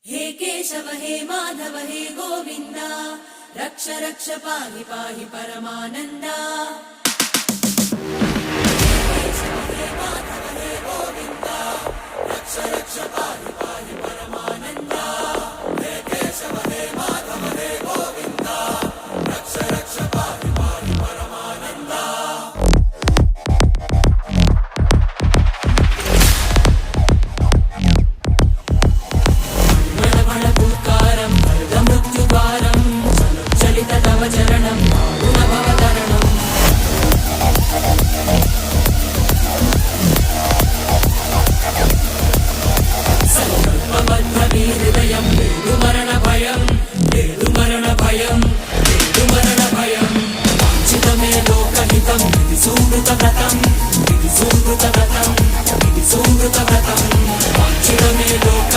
हे केशव हे माधव हे गोविन्द रक्ष रक्ष पाहि पाहि परमानन्दा। हे केशव हे माधव हे गोविन्द रक्ष रक्ष पाहि पाहि परमानन्दा। हे केशव हे माधव हे गोविन्द रक्ष रक्ष पाहि पाहि परमानन्दा। चरणं गुणभवतरणम् संकल्पबद्धहृदयं मरणभयं मरणभयं मरणभयं वाञ्छितमे लोकहितं विधि सुकृतव्रतं विधि सुकृतव्रतं विधि सुकृतव्रतं वाञ्छितमे